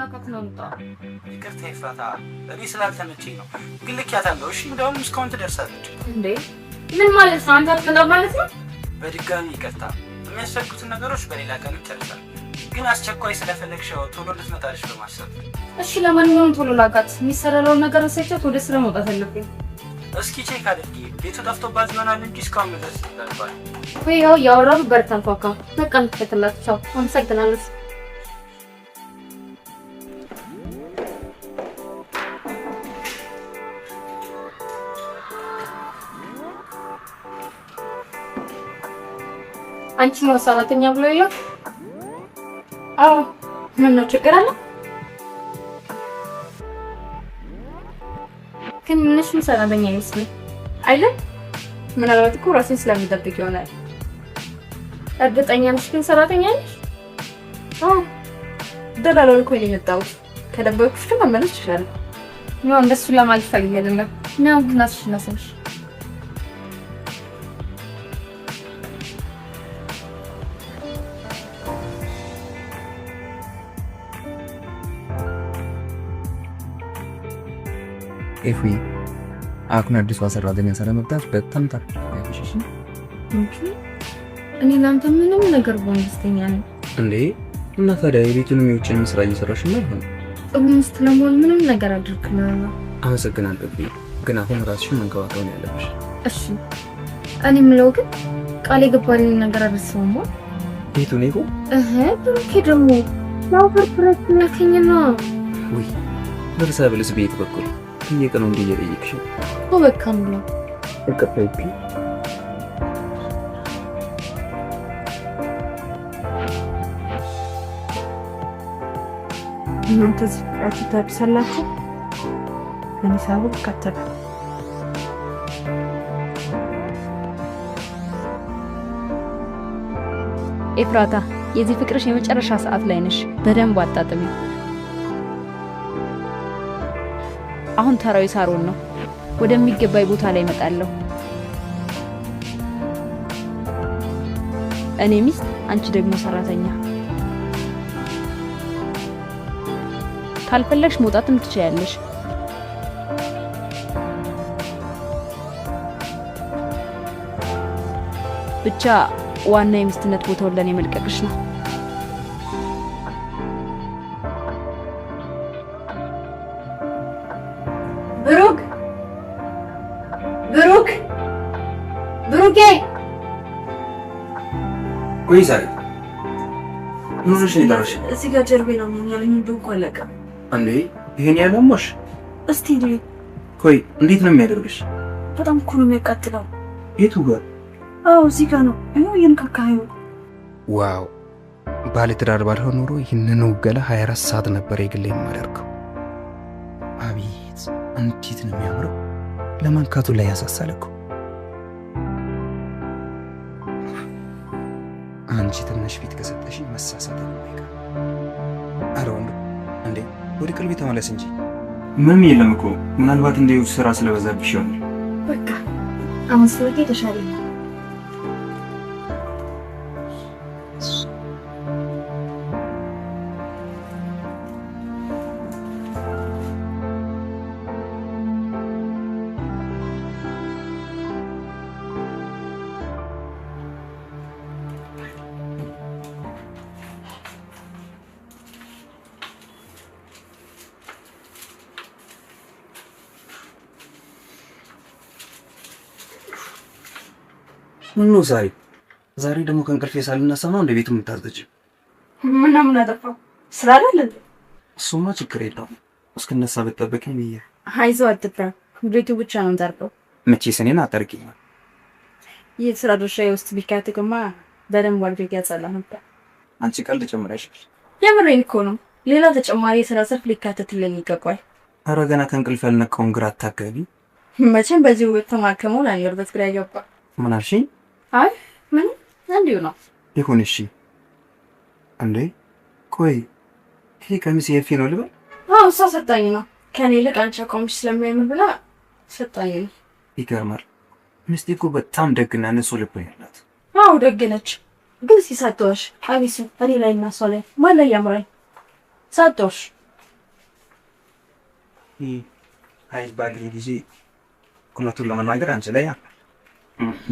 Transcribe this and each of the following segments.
ላካት ነው እንጣ ይቅርታ ይፍራታ እኔ ስላልተመቸኝ ነው ግን ልክያታለሁ እሺ እንደውም እስካሁን ትደርሳለች እንዴ ምን ማለት ነው አንተ አትቀር ማለት ነው በድጋሚ ይቅርታ የሚያስፈልጉትን ነገሮች በሌላ ቀን ይጨርሳል ግን አስቸኳይ ስለፈለግሽው ቶሎ ልትመጣልሽ በማሰብ እሺ ለማንኛውም ቶሎ ላካት የሚሰራለው ነገር ሰይቻት ወደ ስራ መውጣት አለብኝ እስኪ ቼክ አድርጊ ቤቱ ጠፍቶባት ይሆናል እንጂ እስካሁን ድረስ ይደርሳል ወይ ያወራው በርታን ፋካ በቃ እንከተላት ቻው አመሰግናለሁ አንቺ ነው ሰራተኛ ብሎ ይላል አዎ ምን ነው ችግር አለ ከነሽ ሰራተኛ ይመስል አይደል ምናልባት እኮ ራስን ስለሚጠብቅ ይሆናል እርግጠኛ ነሽ ግን ሰራተኛ ነሽ አዎ ደላላው እኮ ነው የመጣው ከደበቅሽ ግን መመለስ ይችላል ነው እንደሱ ለማለት ፈልጌ አይደለም ነው ናስሽ ናስሽ ኤፍዊ አሁን አዲስ ሰራተኛ ስለመጣች በጣም ታርፈሽ ኦኬ እኔ ላንተ ምንም ነገር ቦንስተኛ ነኝ እንዴ እና ታዲያ የቤቱን የሚውጭን ስራ እየሰራሽ ነው ጥሩምስት ለሞል ምንም ነገር አድርክልናል አመሰግናለሁ ግን አሁን ራስሽን መንከባከብ ነው ያለብሽ እሺ እኔ ምለው ግን ቃል የገባልኝ ነገር አድርሰውማ ቤቱ ነው ብሩኬ ደግሞ ያው ፍርፍረት ነከኝና ወይ በርሳብልስ ቤት በኩል የቀኑ እንዲየጠይቅሽ ወበካም ነው እቀፈይፒ እናንተስ አትታብሰላችሁ ከነሳው ከተበ ኤፍራታ የዚህ ፍቅርሽ የመጨረሻ ሰዓት ላይ ነሽ በደንብ አጣጥሚ አሁን ተራው ሳሮን ነው ወደሚገባይ ቦታ ላይ መጣለሁ እኔ ሚስት አንቺ ደግሞ ሰራተኛ ካልፈለግሽ መውጣትም ትችያለሽ ብቻ ዋና የሚስትነት ቦታውን ለኔ መልቀቅሽ ነው ብሩኬ ወይ ዛሬ ኑሮሽ ይላልሽ እዚህ ጋር ጀርቤ ነው የሚያለኝ ዱንኮ አለቀ እንዴ ይሄን ያለሞሽ እስቲ ልይ ቆይ እንዴት ነው የሚያደርግሽ በጣም እኮ ነው የሚያቃጥለው የቱ ጋር አዎ እዚህ ጋር ነው አይው የንካካዩ ዋው ባለ ትዳር ባልሆን ኖሮ ይሄንን ወገለ 24 ሰዓት ነበር የግሌ የማደርገው አቤት እንዴት ነው የሚያምረው ለማንካቱ ላይ ያሳሳለኩ አንቺ ትንሽ ፊት ከሰጠሽ መሳሳት ነው የሚቀር አሮን እንዴ ወደ ቀልቤ ተመለስ እንጂ ምንም የለም እኮ ምናልባት እንደው ስራ ስለበዛብሽ ይሆናል በቃ አመስልኬ ተሻለኝ ምኑ ዛሬ ደግሞ ከእንቅልፌ ሳልነሳ ነው እንደ ቤቱ የምታዘጭ ምን አጠፋው ስራ አይደል እሱማ ችግር የለውም እስክነሳ ብትጠብቀኝ ብዬ አይዞህ አትፍራ ቤቱ ብቻ ነው የምታርቀው መቼስ እኔን አታርቂኝ ይህ ስራ ድርሻዬ ውስጥ ቢካተትማ በደንብ አድርጌ ያጸላህ ነበር አንቺ ቀልድ ጨምረሽ የምሬን እኮ ነው ሌላ ተጨማሪ የስራ ዘርፍ ሊካተትልኝ ይገባል ኧረ ገና ከእንቅልፍ ያልነቃውን ግራ አታገቢ መቼም በዚህ ውበት ተማከመው ላየርበት ግራ ይገባ ምን አልሽኝ አይ ምን እንዲሁ ነው ይሁን እሺ እንዴ ቆይ ይሄ ቀሚስ የፊ ነው ልበል አዎ እሷ ሰጣኝ ነው ከኔ ይልቅ አንቺ አቆምሽ ስለሚያምር ብላ ሰጣኝ ነው ይገርማል ሚስቴ እኮ በጣም ደግና ንጹህ ልብ ያላት አዎ ደግ ነች ግን ሲሳተውሽ አቢሱ እኔ ላይ እና እሷ ላይ ማን ላይ ያምራል ሳተውሽ አይ ባግሪ ጊዜ ኩነቱን ለመናገር አንቺ ላይ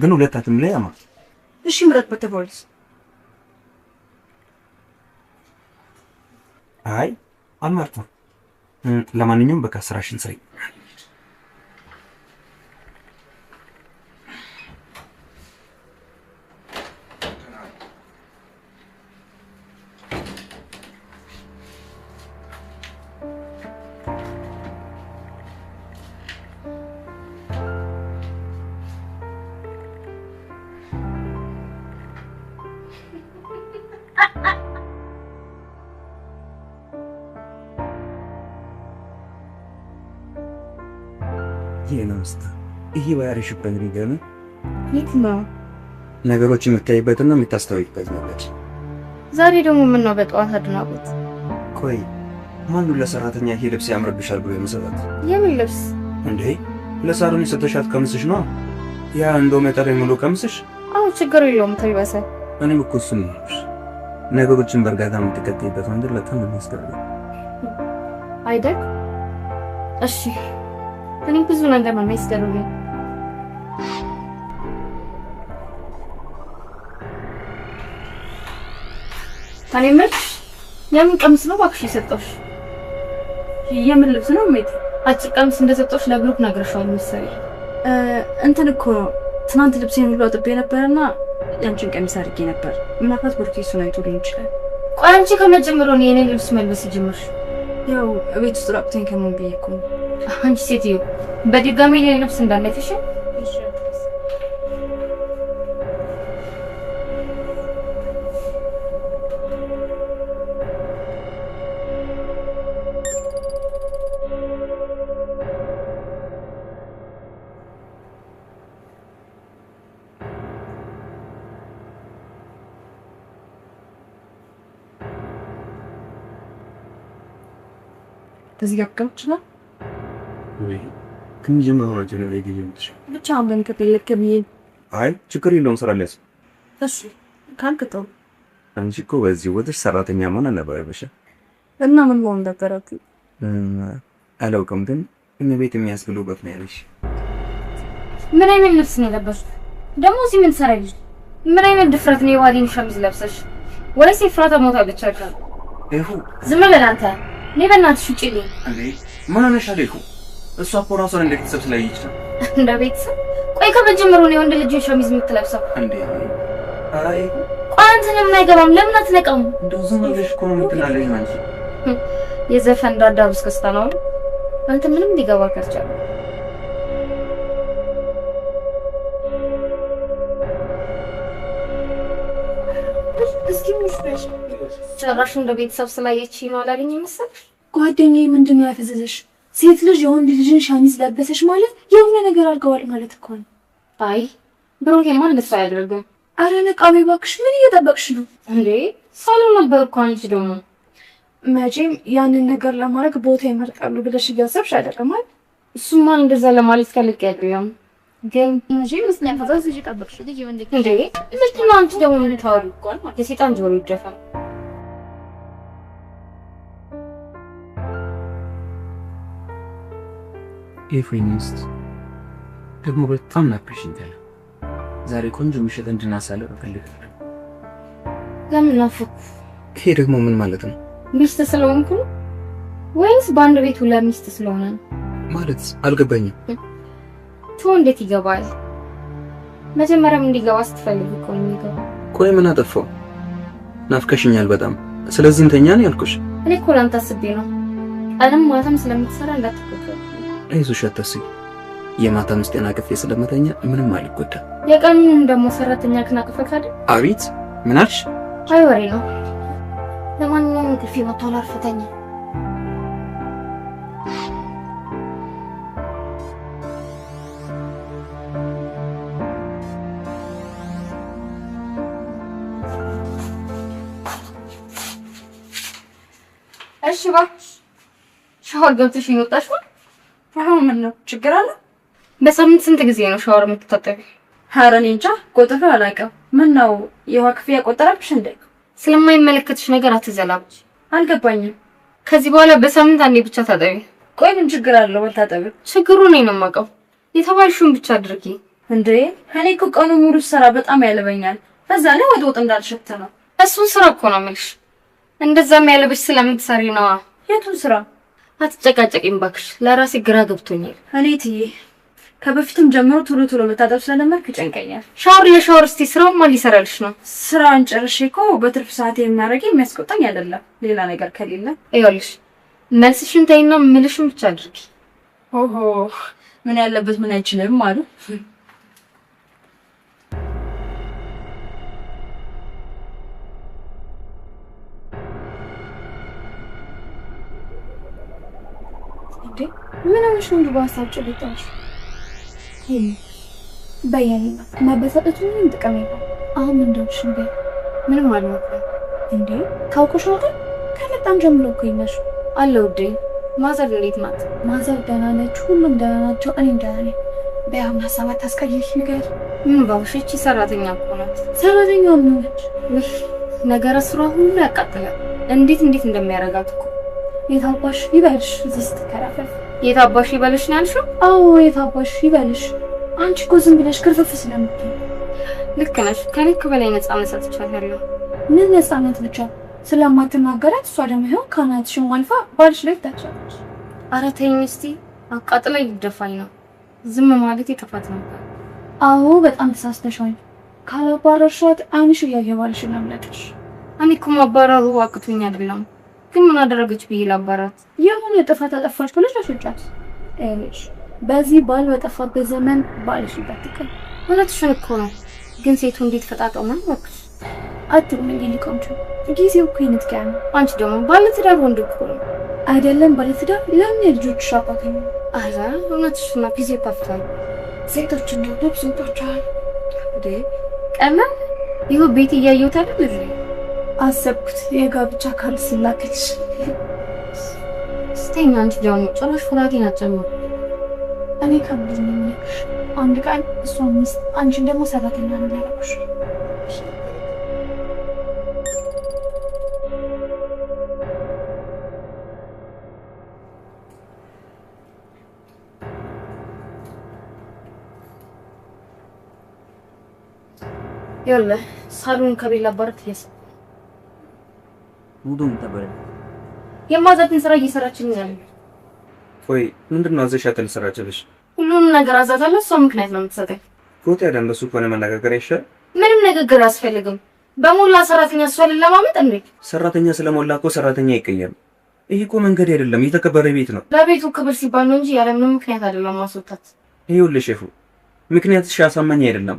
ግን ሁለታችንም ላይ አማ እሺ ምረት በተባልስ አይ አልመርጥም። ለማንኛውም በቃ ስራሽን ስሪ። ይሄ ባያሪሽ በእንግዲህ የትኛው ነገሮችን የምታይበትና የምታስተውይበት ነው። ዛሬ ደግሞ ምን ነው በጠዋት አድናቆት? ቆይ ማን ለሰራተኛ ይሄ ልብስ ያምርብሻል ብሎ የመሰላት? የምን ልብስ እንዴ? ለሳሎን የሰጠሻት ቀምስሽ ነው? ያ እንደው መጠር የሙሉ ቀምስሽ? አዎ ችግር የለውም ተይበሰ። እኔም እኮ እሱን ነው ነገሮችን በእርጋታ የምትከተይበት መንገድ በጣም የሚያስገርም አይደል? እሺ እኔ ብዙ ነገር ነው የሚያስገርመኝ። ታኔ ምርጥ የምን ቀሚስ ነው እባክሽ የሰጠሁሽ? የምን ልብስ ነው ሜት? አጭር ቀሚስ እንደሰጠሁሽ ለብሩክ ነግረሻል መሰለኝ። እንትን እኮ ትናንት ልብሴን ሁሉ አጥቤ ነበርና ያንቺን ቀሚስ አድርጌ ነበር። ምናልባት ብሩክ እሱን አይቶ ሊሆን ይችላል። ቆይ አንቺ ከመጀመሪያው ነው የኔን ልብስ መልበስ ጀመርሽ? ያው ቤት ውስጥ ራቁቴን ከመሆን ብዬሽ እኮ ነው። አንቺ ሴትዮ በድጋሚ የኔን ልብስ እንዳለትሽ በዚህ ጋር ይችላል ወይ ግን ጀምሮ ነው ጀነሬ ጊዜምሽ ብቻ አሁን ከበለከብኝ አይ ችግር የለውም ስራ ሊያስ እሺ ካልከተው አንቺ እኮ በዚህ ወደሽ ሰራተኛ ማን ነበረብሽ እና ምን ሆነ ነበረክ አላውቅም ግን እኔ ቤት የሚያስብሉበት ነው ያለሽ ምን አይነት ልብስ ነው የለበስሽ ደግሞ እዚህ ምን ሰራይሽ ምን አይነት ድፍረት ነው የዋዲን ሸሚዝ ለብሰሽ ወይስ ፍራታ ሞታ ብቻ አይደል ይሁ ዝም ብለህ አንተ ለበናትሽ ውጪልኝ እንዴ ማን ነሽ አለኩ እሷ እኮ ራሷን እንደ ቤተሰብ ስለይች ነው እንደ ቤተሰብ ቆይ ከመጀመሪያው ነው ወንድ ልጅ ሸሚዝ የምትለብሰው እንዴ አይ አንተ ለምን አይገባም ለምን አትነቀም እንደው ዝም ብለሽ እኮ ነው የምትላለኝ አንቺ የዘፈን ዳዳብስ ከስታ ነው አንተ ምንም ሊገባ ከርቻለ እስኪ ምንሽ ጭራሽ እንደ ቤተሰብ ስላየች ነው አላለኝ መሰለሽ ጓደኛዬ ምንድነው ያፈዘዘሽ ሴት ልጅ የወንድ ልጅን ሸሚዝ ለበሰሽ ማለት የሆነ ነገር አድርገዋል ማለት እኮ ነው አይ ብሩክ ማን እንደሱ አያደርግም አረ ነቃቤ እባክሽ ምን እየጠበቅሽ ነው እንዴ ሳሎን ነበር እኮ አንቺ ደግሞ መቼም ያንን ነገር ለማድረግ ቦታ ይመርጣሉ ብለሽ እያሰብሽ አይደለም አይደል እሱማ እንደዛ ለማለት ከልክ ያለው ግን መቼም መስለ ፈዛዝ እየጠበቅሽ ልጅ ወንድ እንዴ ምንድነው አንቺ ደግሞ ምን ታወሪ የሴጣን ጆሮ ይደፋል ኤፍሬምስት ደግሞ በጣም ናፍቀሽኛል። ዛሬ ቆንጆ ምሽት እንድናሳልፍ እፈልጋለሁ። ለምን ናፍቁ? ይሄ ደግሞ ምን ማለት ነው? ሚስት ስለሆንኩ ወይስ በአንድ ቤት ሁላ ሚስት ስለሆነ ማለት አልገባኝም። ተው እንዴት ይገባል? መጀመሪያም እንዲገባ ስትፈልግ እኮ ነው የሚገባው። ቆይ ምን አጠፋው? ናፍቀሽኛል በጣም። ስለዚህ እንተኛ ነው ያልኩሽ። እኔ እኮ ላንተ አስቤ ነው። ቀንም ማታም ስለምትሰራ እንዳትቆጣ። አይዞሽ አታስቢ። የማታ ምስጤና ቅፌ ስለመተኛ ምንም አልጎዳ። የቀኑን ደግሞ ሰራተኛ ከናቀፈክ አይደል? አቤት ምን አልሽ? አይ ወሬ ነው። ለማንኛውም ቅፌ መጥቷል አርፈተኛ። እሺ እባክሽ ሻወር ገብተሽ ይወጣሽ ነው? አሁን ምን ነው ችግር አለ? በሳምንት ስንት ጊዜ ነው ሻወር የምትታጠቢ? ኧረ እኔ እንጃ ቆጥሬ አላውቅም። ምን ነው የውሃ ክፍያ ቆጠረብሽ እንዴ? ስለማይመለከትሽ ነገር አትዘላብጂ። አልገባኝም። ከዚህ በኋላ በሳምንት አንዴ ብቻ ታጠቢ። ቆይ ምን ችግር አለው መታጠብ? ችግሩ እኔ ነው የማውቀው። የተባልሽውን ብቻ አድርጊ። እንዴ እኔ እኮ ቀኑ ሙሉ ስራ በጣም ያለበኛል። በዛ ላይ ወጥ እንዳልሸት ነው። እሱን ስራ እኮ ነው የምልሽ። እንደዛም ያለብሽ ስለምትሰሪ ነዋ። የቱን ስራ? አትጨቃጨቂም እባክሽ፣ ለራሴ ግራ ገብቶኛል። እኔ ትዬ ከበፊትም ጀምሮ ቶሎ መታጠብ ስለለመድኩ ይጨንቀኛል። ሻወር ለሻወር እስቲ ስራው ማን ሊሰራልሽ ነው? ስራውን ጨርሼ እኮ በትርፍ ሰዓት የማደርገው የሚያስቆጣኝ አይደለም ሌላ ነገር ከሌለ። ይኸውልሽ መልስሽን ተይና ምልሽን ብቻ አድርጊ። ኦሆ ምን ያለበት ምን አይችልም አሉ። ምን ሆነሽ ነው ባሳጭ ልጣሽ? በየኔና ማበሳጨቱ ምን ጥቅም የለም። አሁን እንደውሽ ነው ምንም አልሞክረም። እንዴ ታውቁሽ ነው ከመጣን ጀምሮ እኮ ይነሽ አለው ዴ ማዘር እንዴት ናት? ማዘር ደህና ነች፣ ሁሉም ደህና ናቸው። እኔም ደህና ነኝ። በያም ሀሳባት ታስቀየሽ ነገር ምን ባውሽ? እቺ ሰራተኛ እኮ ናት። ሰራተኛ ምን ነች? ነገረ ስራ ሁሉ ያቃጥላል። እንዴት እንደሚያረጋት እኮ። የታባሽ ይበልሽ እዚህ ስትከራፈፍ። የታባሽ ይበልሽ ነው ያልሽው? አዎ የታባሽ ይበልሽ። አንቺ እኮ ዝም ብለሽ ክርፍፍ ስለምትይ። ልክ ነሽ። ከልክ በላይ ነፃነት ሰጥቻለሁ። ምን ነፃነት ብቻ ስለማትናገራት እሷ ደግሞ ይሄው ካናትሽን አልፋ ባልሽ ላይ ታቻለች። ኧረ ተይኝ እስቲ። አቃጥላይ ይደፋኝ ነው። ዝም ማለት የጥፋት ነው። አዎ በጣም ተሳስተሻል። ካላባረርሻት አይንሽ እያየ ባልሽን አምለጥሽ። እኔ እኮ ማባረሩ አቅቶኝ አይደለም፣ ግን ምን አደረገች ብዬ ላባራት? የሆነ ጥፋት አጠፋች ብለሽ አስወጫት። እሺ በዚህ ባል በጠፋበት ዘመን ባልሽ ይበትከል። እውነትሽን እኮ ነው፣ ግን ሴቱ እንዴት ፈጣጣው ነው ወክሽ አትም ሊቆምቹ ጊዜው እኮ ይንትቀያ ነው። አንቺ ደግሞ ባለትዳር ወንድ እኮ ነው አይደለም? ባለትዳር ለምን ልጆች አባቴ ነው? አዛ እውነትሽን ነው። ጊዜ ፓፍታል ሴቶች እንደው ልብሶቻቸው እንዴ ቀና ይኸው ቤት እያየሁት አይደል? እዚህ አሰብኩት የጋብቻ ካል ስላከች ስተኛ አንቺ ጃኑ ጭራሽ ፍላቴን አጨመሩ። እኔ ከብድኝ ነኝ። አንድ ቀን እሷን ሚስት አንቺን ደግሞ ሰራተኛ ነው ያደረኩሽ። ይኸውልህ ሳሎን ከቤላ ባረት ያስ ሙዱም ተበረ የማዛትን ስራ እየሰራችኝ ነው። ወይ ምንድነው አዘሻት ልሰራችልሽ? ሁሉንም ነገር አዛታለሁ። እሷ ምክንያት ነው የምትሰጠኝ። ፎቶ ያደም በሱ ከሆነ መነጋገር አይሻል? ምንም ንግግር አያስፈልግም። በሞላ ሰራተኛ እሷን ለማመጥ እንዴ? ሰራተኛ ስለሞላ እኮ ሰራተኛ አይቀየም። ይሄ እኮ መንገድ አይደለም፣ የተከበረ ቤት ነው። ለቤቱ ክብር ሲባል ነው እንጂ ያለ ምንም ምክንያት አይደለም ማስወጣት። ይኸውልሽ ሼፉ ምክንያትሽ አሳማኝ አይደለም።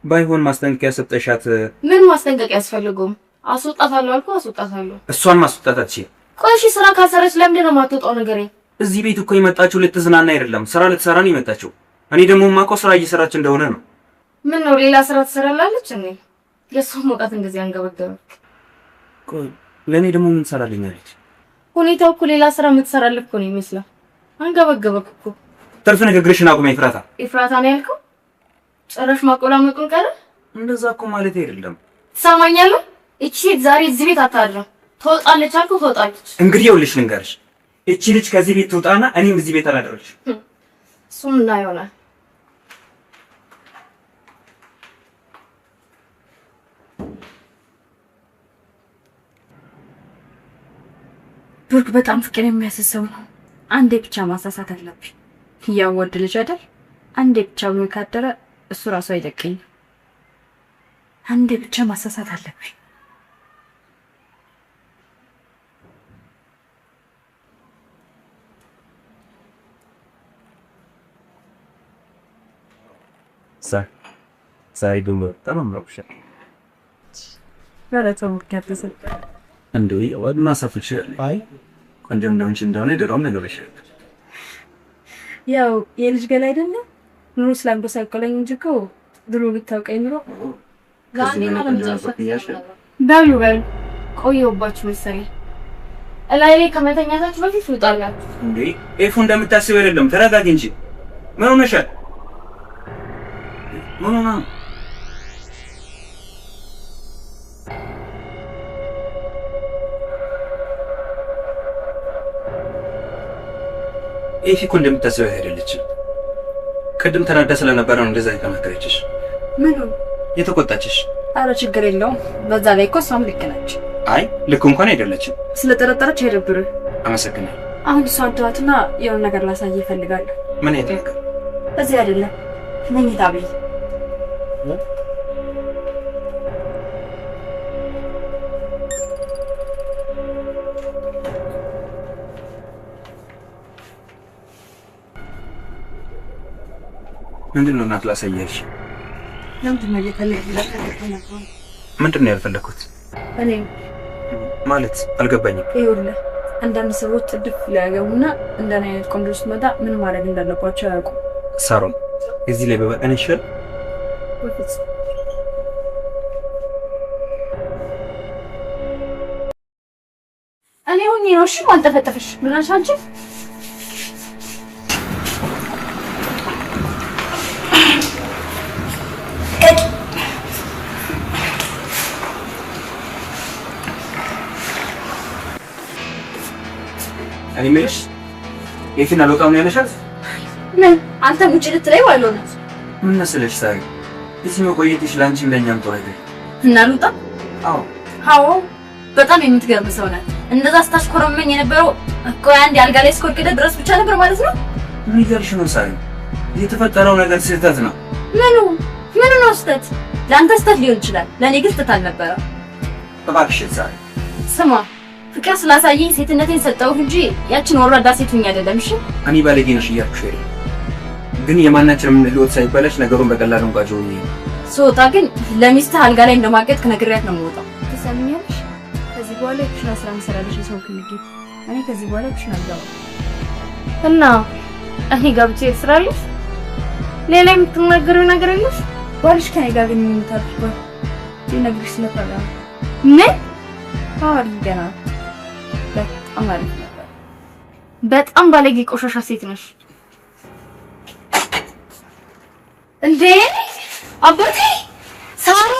ባይሆን ማስጠንቀቂያ ሰጠሻት። ምን ማስጠንቀቂያ ያስፈልገውም? አስወጣታለሁ አልኩ አስወጣታለሁ። እሷን ማስወጣት አትችይም። ቆይ እሺ ስራ ካልሰራች ለምንድን ነው የማትወጣው? ነገር እዚህ ቤት እኮ የመጣችው ልትዝናና አይደለም፣ ስራ ልትሰራ ነው የመጣችው። እኔ ደግሞ የማውቀው ስራ እየሰራች እንደሆነ ነው። ምን ነው ሌላ ስራ ትሰራላለች እንዴ? የሷ መውጣት እንደዚህ አንገበገበክ? ቆይ ለኔ ደግሞ ምን ትሰራልኛለች? ሁኔታው እኮ ሌላ ስራ የምትሰራልህ እኮ ነው የሚመስለው። አንገበገበክ እኮ። ትርፍ ንግግርሽን አቁሜ ኤፍራታ። ኤፍራታ ነው ያልከው? ጭራሽ ማቆላመጡን ቀረ። እንደዛ እኮ ማለት አይደለም። ትሰማኛለህ? እቺ ሴት ዛሬ እዚህ ቤት አታድርም። ትወጣለች አልኩ ትወጣለች። እንግዲህ ይኸውልሽ ልንገርሽ፣ እቺ ልጅ ከዚህ ቤት ትውጣና እኔም እዚህ ቤት አላደረች። እሱም እናየዋለን። ብሩክ በጣም ፍቅር የሚያስሰው ነው። አንዴ ብቻ ማሳሳት አለብኝ። ያው ወድ ልጅ አይደል? አንዴ ብቻ ብሎ ካደረ እሱ ራሱ አይደቀኝ። አንዴ ብቻ ማሳሳት አለብኝ። ሳይ ደግሞ tamam ነው። በረተው ከፈሰ እንደው ወድና ሰፍች አይ ቆንጆም ነው እንጂ እንደሆነ ድሮም ነገርሽ ያው የልጅ ገላ አይደለም ኑሮ ስላልበሳቀለኝ እንጂ እኮ ድሮ ብታውቀኝ ኑሮ በሉ ቆየሁባችሁ መሰለኝ። እላይ ላይ ከመተኛታችሁ በፊት ልውጣላችሁ። እንዴ ኤፉ እንደምታስበው አይደለም። ተረጋጊ እንጂ ምን ሆነሻል? ምን ሆነ? ኤፊ እኮ እንደምታስበው አይደለችም። ቅድም ተናዳ ስለነበረ ነው እንደዛ የተናገረችሽ። ምኑ የተቆጣችሽ? አረ ችግር የለውም። በዛ ላይ እኮ እሷም ልክ ነች። አይ ልክ እንኳን አይደለችም። ስለጠረጠረች አይደብርህ። አመሰግናለሁ። አሁን እሷ አድዋትና የሆነ ነገር ላሳይ ይፈልጋለሁ። ምን አይነት ነገር? እዚህ አይደለም መኝታ ቤት። ምንድን ነው እናት ላሳያሽ? ለምንድን ነው እየፈለግህ? ምንድን ነው ያልፈለኩት? እኔ ማለት አልገባኝም። ይኸውልህ አንዳንድ ሰዎች ጥድፍ ሊያገቡና እንደኔ አይነት ቆንጆ ስትመጣ ምን ማድረግ እንዳለባቸው አያውቁም። ሳሮን እዚህ ላይ በበቀን ይሻል። እኔ ሆኜ ነው እሺ ማልጠፈጠፍሽ። ምን አልሽ አንቺ? እኔ የምልሽ ኤፊን አልወጣም ነው ያለሻት? ምን አንተ ውጭ ልትለኝ ዋለው ነው? ምን መሰለሽ ሳሪ፣ እዚህ መቆየትሽ ለአንቺም ለእኛም ጥሩ አይደል? እና ልውጣ? አዎ በጣም የምትገርም ሰው ናት። እንደዛ ስታሽኮረመኝ የነበረው እኮ አንድ አልጋ ላይ እስከወድቅ ድረስ ብቻ ነበር ማለት ነው? ምን ይገርሽ ነው ሳሪ? የተፈጠረው ነገር ስህተት ነው። ምኑ ነው ስህተት? ለአንተ ስህተት ሊሆን ይችላል፣ ለእኔ ግን ስህተት አልነበረም። እባክሽ ሳሪ ስማ፣ ፍቅር ስላሳየኝ ሴትነቴን ሰጠሁህ እንጂ ያችን ወራዳ ሴት ሁኝ አይደለም። እሺ እኔ ባለጌ ነሽ እያልኩሽ አይደል? ግን የማናችንም ህይወት ሳይበላሽ ነገሩን በቀላሉ እንቋጨው። ስወጣ ግን ለሚስትህ አልጋ ላይ እንደማገጥክ ነግሬያት ነው የምወጣው። ትሰሚኛለሽ? ከዚህ በኋላ የኩሽና ስራ እንሰራለሽ። የሰው ክልጌ እኔ ከዚህ በኋላ ኩሽና አልገባም። እና እኔ ጋብቼ ትስራለሽ? ሌላ የምትናገሪው ነገር የለሽ? ባልሽ ከኔ ጋር ግንኙነት አድርጓል። ልነግርሽ ስለፈራ ምን? ገና በጣም አሪፍ ነበር። በጣም ባለጌ ቆሻሻ ሴት ነሽ። እንዴ አባቴ ሳራ